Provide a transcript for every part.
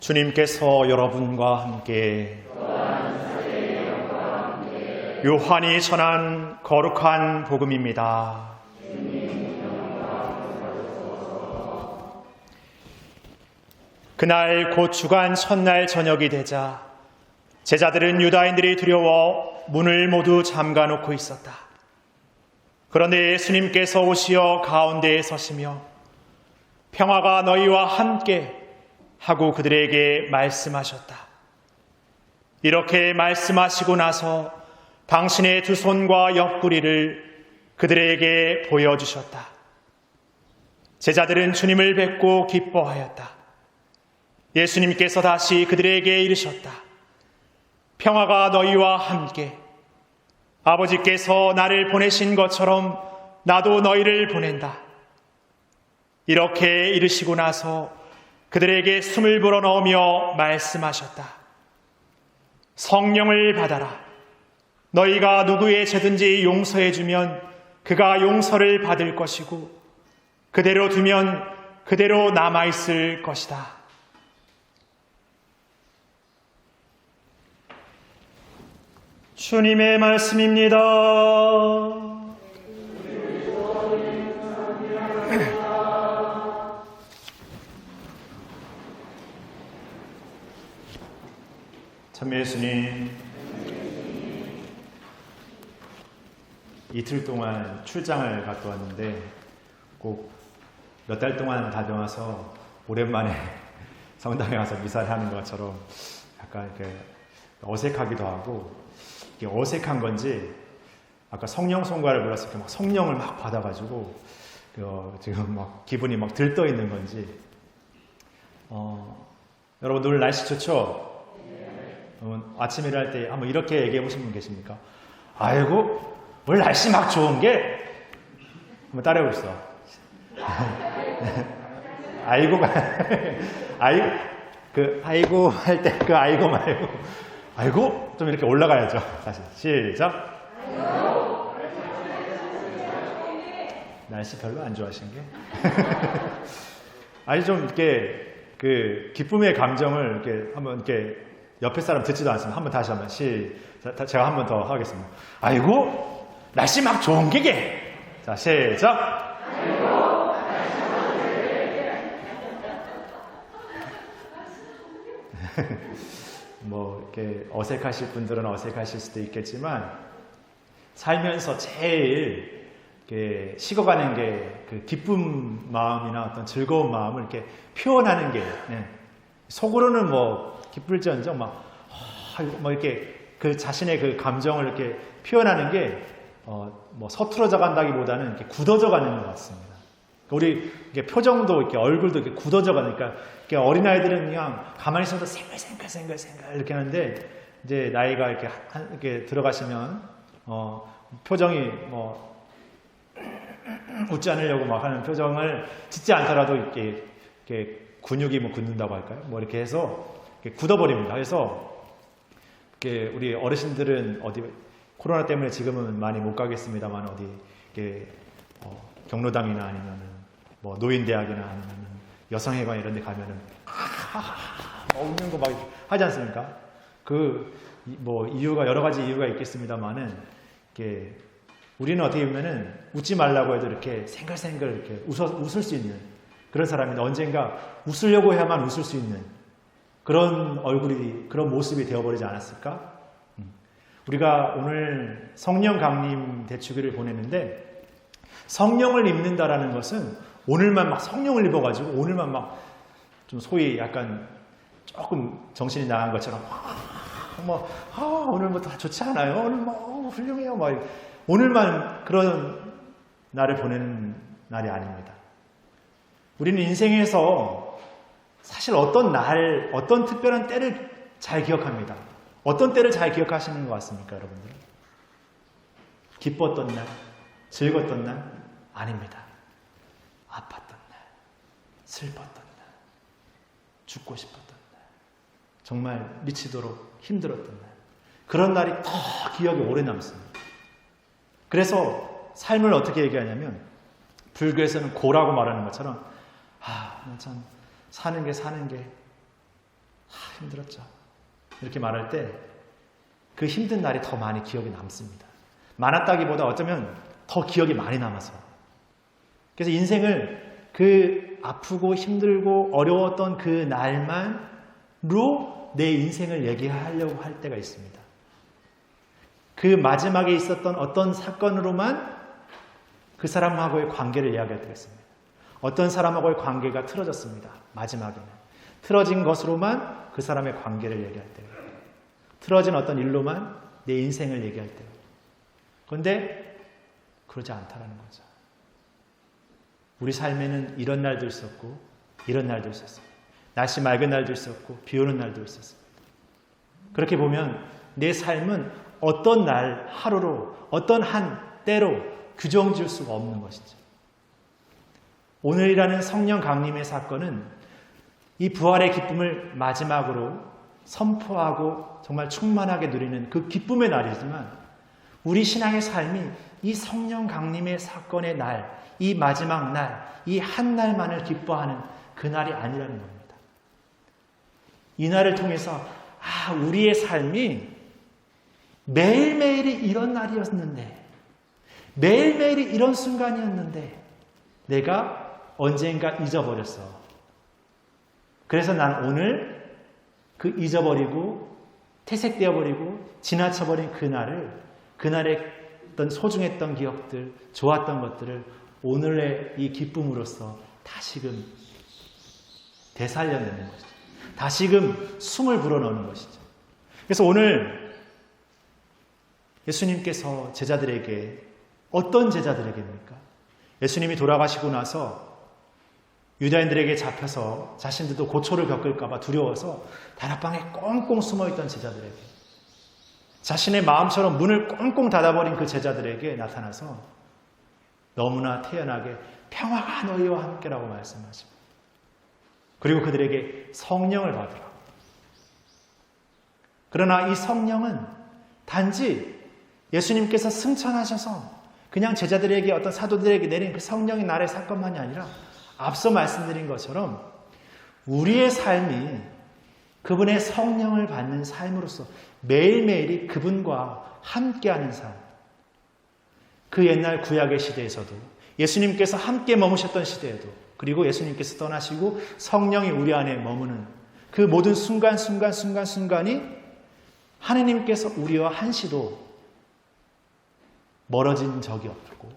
주님께서 여러분과 함께 요한이 전한 거룩한 복음입니다. 그날 곧 주간 첫날 저녁이 되자 제자들은 유다인들이 두려워 문을 모두 잠가놓고 있었다. 그런데 예수님께서 오시어 가운데에 서시며 평화가 너희와 함께 하고 그들에게 말씀하셨다. 이렇게 말씀하시고 나서 당신의 두 손과 옆구리를 그들에게 보여주셨다. 제자들은 주님을 뵙고 기뻐하였다. 예수님께서 다시 그들에게 이르셨다. 평화가 너희와 함께. 아버지께서 나를 보내신 것처럼 나도 너희를 보낸다. 이렇게 이르시고 나서 그들에게 숨을 불어넣으며 말씀하셨다. 성령을 받아라. 너희가 누구의 죄든지 용서해주면 그가 용서를 받을 것이고 그대로 두면 그대로 남아있을 것이다. 주님의 말씀입니다. 참 예수님, 이틀 동안 출장을 갔다 왔는데 꼭 몇 달 동안 다녀와서 오랜만에 성당에 와서 미사를 하는 것처럼 약간 이렇게 어색하기도 하고, 이게 어색한 건지 아까 성령 송가를 불렀을 때 막 성령을 막 받아가지고 지금 막 기분이 막 들떠 있는 건지. 여러분 오늘 날씨 좋죠? 아침 일할 때 한번 이렇게 얘기해 보신 분 계십니까? 아이고 오늘 날씨 막 좋은 게, 한번 따라해 봅시다. 아이고 아이고 할 때 그 아이고 말고 아이고 좀 이렇게 올라가야죠. 다시 시작. 날씨 별로 안 좋아하신 게 아니 좀 이렇게 그 기쁨의 감정을 이렇게 한번 이렇게 옆에 사람 듣지도 않습니다. 한번 다시 한번 제가 한번 더 하겠습니다. 아이고 날씨 막 좋은 게게. 자 시작. 뭐 이렇게 어색하실 분들은 어색하실 수도 있겠지만 살면서 제일 이렇게 식어가는 게 그 기쁜 마음이나 어떤 즐거운 마음을 이렇게 표현하는 게, 속으로는 뭐 기쁠지언정 막 이렇게 그 자신의 그 감정을 이렇게 표현하는 게 뭐 서투러져 간다기보다는 이렇게 굳어져 가는 것 같습니다. 우리 이렇게 표정도 이렇게 얼굴도 이렇게 굳어져 가니까, 어린 아이들은 그냥 가만히 있어도 생글생글 이렇게 하는데, 이제 나이가 이렇게 들어가시면 표정이 뭐 웃지 않으려고 막 하는 표정을 짓지 않더라도 이렇게 근육이 뭐 굳는다고 할까요? 뭐 이렇게 해서 이렇게 굳어버립니다. 그래서 이렇게 우리 어르신들은 어디 코로나 때문에 지금은 많이 못 가겠습니다만 어디 이렇게 경로당이나 아니면은 뭐 노인대학이나 아니면은 여성회관 이런 데 가면은 웃는 거 막 하지 않습니까? 뭐 이유가 여러 가지 이유가 있겠습니다만은 이렇게 우리는 어떻게 보면은 웃지 말라고 해도 이렇게 생글생글 이렇게 웃을 수 있는 그런 사람인데, 언젠가 웃으려고 해야만 웃을 수 있는 그런 얼굴이, 그런 모습이 되어버리지 않았을까? 우리가 오늘 성령 강림 대축일을 보내는데, 성령을 입는다라는 것은 오늘만 막 성령을 입어가지고 오늘만 막 좀 소위 약간 조금 정신이 나간 것처럼 오늘 뭐 다 좋지 않아요? 오늘 뭐 훌륭해요? 막 오늘만 그런 날을 보내는 날이 아닙니다. 우리는 인생에서 사실 어떤 날, 어떤 특별한 때를 잘 기억합니다. 어떤 때를 잘 기억하시는 것 같습니까, 여러분들? 기뻤던 날, 즐거웠던 날? 아닙니다. 아팠던 날, 슬펐던 날, 죽고 싶었던 날, 정말 미치도록 힘들었던 날, 그런 날이 더 기억에 오래 남습니다. 그래서 삶을 어떻게 얘기하냐면, 불교에서는 고라고 말하는 것처럼 참 사는 게 힘들었죠. 이렇게 말할 때 그 힘든 날이 더 많이 기억에 남습니다. 많았다기보다 어쩌면 더 기억이 많이 남아서. 그래서 인생을 그 아프고 힘들고 어려웠던 그 날만로 내 인생을 얘기하려고 할 때가 있습니다. 그 마지막에 있었던 어떤 사건으로만 그 사람하고의 관계를 이야기할 때가 있습니다. 어떤 사람하고의 관계가 틀어졌습니다. 마지막에는. 틀어진 것으로만 그 사람의 관계를 얘기할 때가 있습니다. 틀어진 어떤 일로만 내 인생을 얘기할 때가 있습니다. 그런데 그러지 않다라는 거죠. 우리 삶에는 이런 날도 있었고 이런 날도 있었어요. 날씨 맑은 날도 있었고 비 오는 날도 있었습니다. 그렇게 보면 내 삶은 어떤 날 하루로 어떤 한 때로 규정 지을 수가 없는 것이죠. 오늘이라는 성령 강림의 사건은 이 부활의 기쁨을 마지막으로 선포하고 정말 충만하게 누리는 그 기쁨의 날이지만 우리 신앙의 삶이 이 성령 강림의 사건의 날, 이 마지막 날, 이 한 날만을 기뻐하는 그 날이 아니라는 겁니다. 이 날을 통해서 우리의 삶이 매일매일이 이런 날이었는데 매일매일이 이런 순간이었는데 내가 언젠가 잊어버렸어. 그래서 난 오늘 그 잊어버리고 퇴색되어버리고 지나쳐버린 그날의 어떤 소중했던 기억들, 좋았던 것들을 오늘의 이 기쁨으로써 다시금 되살려내는 것이죠. 다시금 숨을 불어넣는 것이죠. 그래서 오늘 예수님께서 제자들에게 어떤 제자들에게입니까? 예수님이 돌아가시고 나서 유다인들에게 잡혀서 자신들도 고초를 겪을까 봐 두려워서 다락방에 꽁꽁 숨어있던 제자들에게 자신의 마음처럼 문을 꽁꽁 닫아버린 그 제자들에게 나타나서 너무나 태연하게 평화가 너희와 함께라고 말씀하십니다. 그리고 그들에게 성령을 받으라. 그러나 이 성령은 단지 예수님께서 승천하셔서 그냥 제자들에게 어떤 사도들에게 내린 그 성령의 날의 사건만이 아니라 앞서 말씀드린 것처럼 우리의 삶이 그분의 성령을 받는 삶으로서 매일매일이 그분과 함께하는 삶. 그 옛날 구약의 시대에서도 예수님께서 함께 머무셨던 시대에도 그리고 예수님께서 떠나시고 성령이 우리 안에 머무는 그 모든 순간이 하느님께서 우리와 한시도 멀어진 적이 없고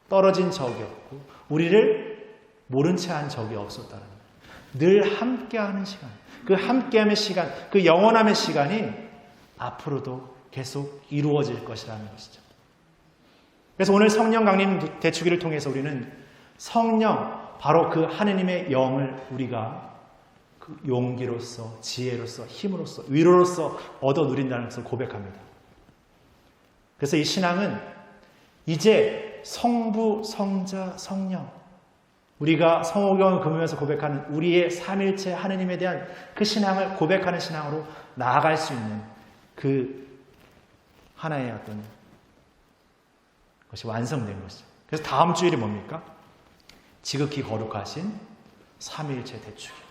떨어진 적이 없고 우리를 모른 채 한 적이 없었다는 거예요. 늘 함께하는 시간, 그 함께함의 시간, 그 영원함의 시간이 앞으로도 계속 이루어질 것이라는 것이죠. 그래서 오늘 성령 강림 대축기를 통해서 우리는 성령, 바로 그 하느님의 영을 우리가 그 용기로서, 지혜로서, 힘으로서, 위로로서 얻어 누린다는 것을 고백합니다. 그래서 이 신앙은 이제 성부, 성자, 성령, 우리가 성호경을 금하면서 고백하는 우리의 삼일체 하느님에 대한 그 신앙을 고백하는 신앙으로 나아갈 수 있는 그 하나의 어떤 것이 완성된 것이죠. 그래서 다음 주일이 뭡니까? 지극히 거룩하신 삼위일체 대축일.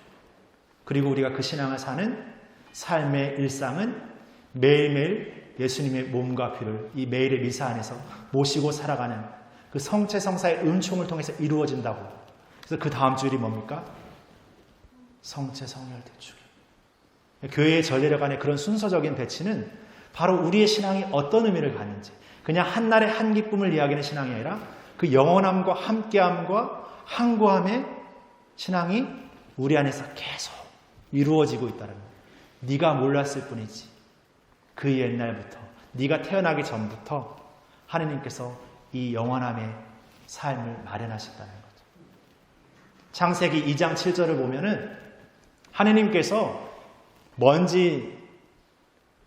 그리고 우리가 그 신앙을 사는 삶의 일상은 매일매일 예수님의 몸과 피를 이 매일의 미사 안에서 모시고 살아가는 그 성체성사의 은총을 통해서 이루어진다고. 그래서 그 다음 주일이 뭡니까? 성체성혈 대축일. 교회의 전례력 간의 그런 순서적인 배치는 바로 우리의 신앙이 어떤 의미를 갖는지, 그냥 한날의 한 기쁨을 이야기하는 신앙이 아니라 그 영원함과 함께함과 항구함의 신앙이 우리 안에서 계속 이루어지고 있다는 거예요. 네가 몰랐을 뿐이지 그 옛날부터, 네가 태어나기 전부터 하느님께서 이 영원함의 삶을 마련하셨다는 거죠. 창세기 2장 7절을 보면은 하느님께서 먼지를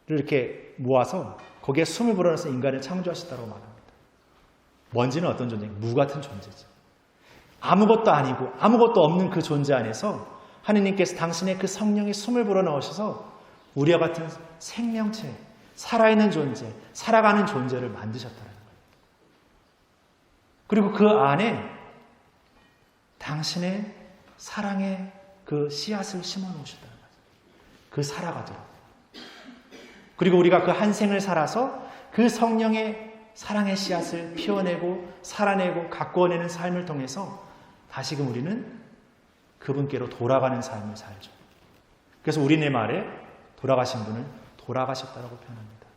이렇게 모아서 거기에 숨을 불어넣어서 인간을 창조하셨다고 말합니다. 먼지는 어떤 존재인가? 무 같은 존재죠. 아무것도 아니고 아무것도 없는 그 존재 안에서 하느님께서 당신의 그 성령의 숨을 불어넣으셔서 우리와 같은 생명체, 살아있는 존재, 살아가는 존재를 만드셨다는 거예요. 그리고 그 안에 당신의 사랑의 그 씨앗을 심어 놓으셨다는 거예요. 그 살아가도록. 그리고 우리가 그 한 생을 살아서 그 성령의 사랑의 씨앗을 피워내고 살아내고 가꾸어내는 삶을 통해서 다시금 우리는 그분께로 돌아가는 삶을 살죠. 그래서 우리네 말에 돌아가신 분을 돌아가셨다라고 표현합니다.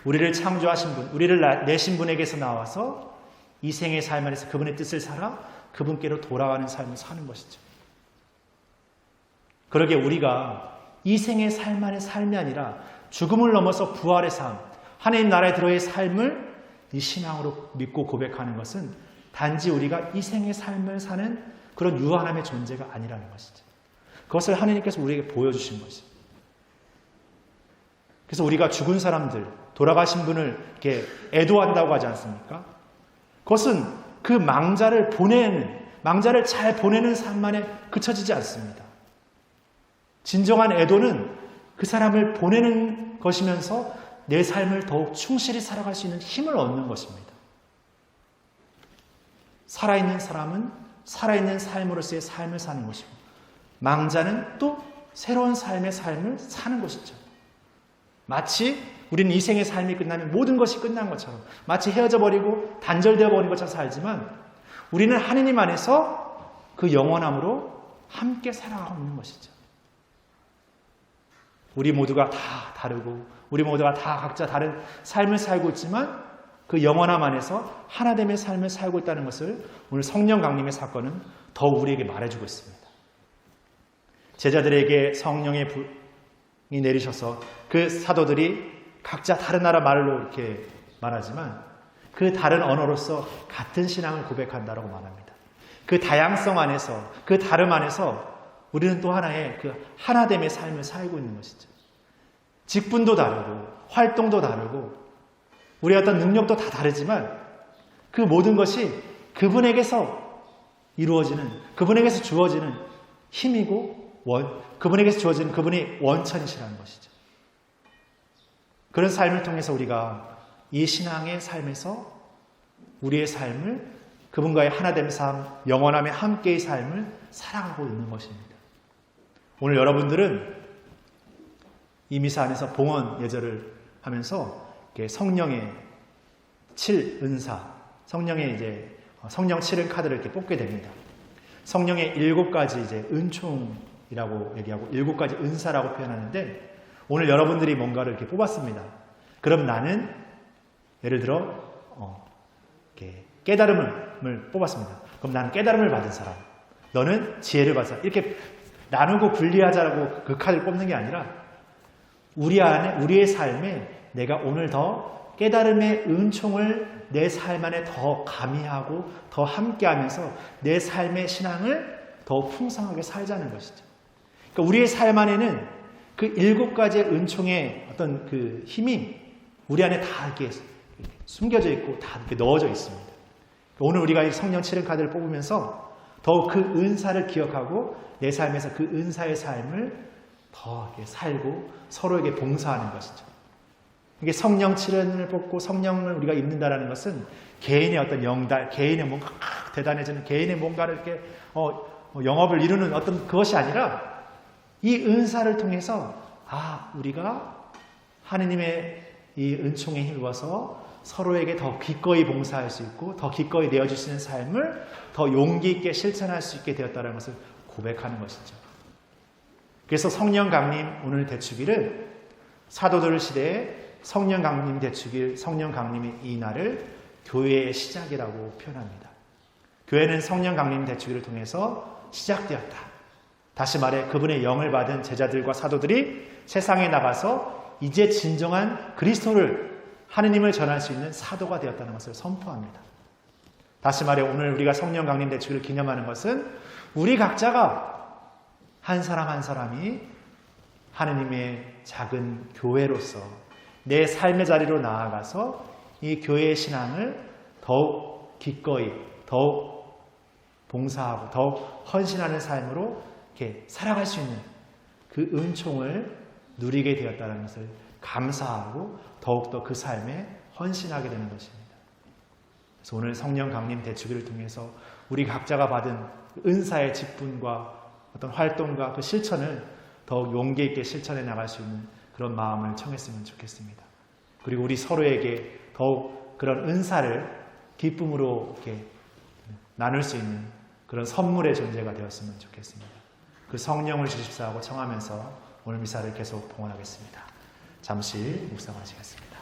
우리를 창조하신 분, 우리를 내신 분에게서 나와서 이 생의 삶 안에서 그분의 뜻을 살아 그분께로 돌아가는 삶을 사는 것이죠. 그러게 우리가 이 생의 삶 안의 삶이 아니라 죽음을 넘어서 부활의 삶, 하나님 나라에 들어의 삶을 이 신앙으로 믿고 고백하는 것은 단지 우리가 이 생의 삶을 사는 그런 유한함의 존재가 아니라는 것이죠. 그것을 하나님께서 우리에게 보여주신 것이죠. 그래서 우리가 죽은 사람들, 돌아가신 분을 이렇게 애도한다고 하지 않습니까? 그것은 그 망자를 잘 보내는 삶만에 그쳐지지 않습니다. 진정한 애도는 그 사람을 보내는 것이면서 내 삶을 더욱 충실히 살아갈 수 있는 힘을 얻는 것입니다. 살아있는 사람은 살아있는 삶으로서의 삶을 사는 것이고, 망자는 또 새로운 삶의 삶을 사는 것이죠. 마치 우리는 이 생의 삶이 끝나면 모든 것이 끝난 것처럼, 마치 헤어져 버리고 단절되어 버린 것처럼 살지만, 우리는 하느님 안에서 그 영원함으로 함께 살아가고 있는 것이죠. 우리 모두가 다 다르고 우리 모두가 다 각자 다른 삶을 살고 있지만 그 영원함 안에서 하나됨의 삶을 살고 있다는 것을 오늘 성령 강림의 사건은 더욱 우리에게 말해주고 있습니다. 제자들에게 성령의 불이 내리셔서 그 사도들이 각자 다른 나라 말로 이렇게 말하지만 그 다른 언어로서 같은 신앙을 고백한다라고 말합니다. 그 다양성 안에서, 그 다름 안에서 우리는 또 하나의 그 하나됨의 삶을 살고 있는 것이죠. 직분도 다르고 활동도 다르고 우리의 어떤 능력도 다 다르지만 그 모든 것이 그분에게서 이루어지는, 그분에게서 주어지는 힘이고 그분에게서 주어지는 그분의 원천이시라는 것이죠. 그런 삶을 통해서 우리가 이 신앙의 삶에서 우리의 삶을 그분과의 하나됨 삶, 영원함의 함께의 삶을 살아가고 있는 것입니다. 오늘 여러분들은 이 미사 안에서 봉헌 예절을 하면서 성령의 7은사, 성령의 이제 성령 7은 카드를 이렇게 뽑게 됩니다. 성령의 7가지 이제 은총이라고 얘기하고 7가지 은사라고 표현하는데 오늘 여러분들이 뭔가를 이렇게 뽑았습니다. 그럼 나는 예를 들어 이렇게 깨달음을 뽑았습니다. 그럼 나는 깨달음을 받은 사람, 너는 지혜를 받은 사람, 이렇게 나누고 분리하자라고 그 카드를 뽑는 게 아니라 우리 안에, 우리의 삶에 내가 오늘 더 깨달음의 은총을 내 삶 안에 더 가미하고 더 함께하면서 내 삶의 신앙을 더 풍성하게 살자는 것이죠. 그러니까 우리의 삶 안에는 그 7가지의 은총의 어떤 그 힘이 우리 안에 다 이렇게 숨겨져 있고 다 이렇게 넣어져 있습니다. 오늘 우리가 이 성령 7은 카드를 뽑으면서 더욱 그 은사를 기억하고 내 삶에서 그 은사의 삶을 더 이렇게 살고 서로에게 봉사하는 것이죠. 이게 성령 7은을 뽑고 성령을 우리가 입는다라는 것은 개인의 어떤 영달, 개인의 뭔가 대단해지는 개인의 뭔가를 이렇게 영업을 이루는 어떤 그것이 아니라 이 은사를 통해서 우리가 하느님의 이 은총에 힘입어서 서로에게 더 기꺼이 봉사할 수 있고 더 기꺼이 내어주시는 삶을 더 용기 있게 실천할 수 있게 되었다는 것을 고백하는 것이죠. 그래서 성령 강림 오늘 대축일은 사도들 시대에 성령 강림 대축일, 성령 강림의 이 날을 교회의 시작이라고 표현합니다. 교회는 성령 강림 대축일을 통해서 시작되었다. 다시 말해 그분의 영을 받은 제자들과 사도들이 세상에 나가서 이제 진정한 그리스도를 하느님을 전할 수 있는 사도가 되었다는 것을 선포합니다. 다시 말해 오늘 우리가 성령 강림 대축일을 기념하는 것은 우리 각자가 한 사람 한 사람이 하느님의 작은 교회로서 내 삶의 자리로 나아가서 이 교회의 신앙을 더욱 기꺼이, 더욱 봉사하고 더욱 헌신하는 삶으로 이렇게 살아갈 수 있는 그 은총을 누리게 되었다는 것을 감사하고 더욱더 그 삶에 헌신하게 되는 것입니다. 그래서 오늘 성령 강림 대축일을 통해서 우리 각자가 받은 은사의 직분과 어떤 활동과 그 실천을 더욱 용기 있게 실천해 나갈 수 있는 그런 마음을 청했으면 좋겠습니다. 그리고 우리 서로에게 더욱 그런 은사를 기쁨으로 이렇게 나눌 수 있는 그런 선물의 존재가 되었으면 좋겠습니다. 그 성령을 주십사 하고 청하면서 오늘 미사를 계속 봉헌하겠습니다. 잠시 묵상하시겠습니다.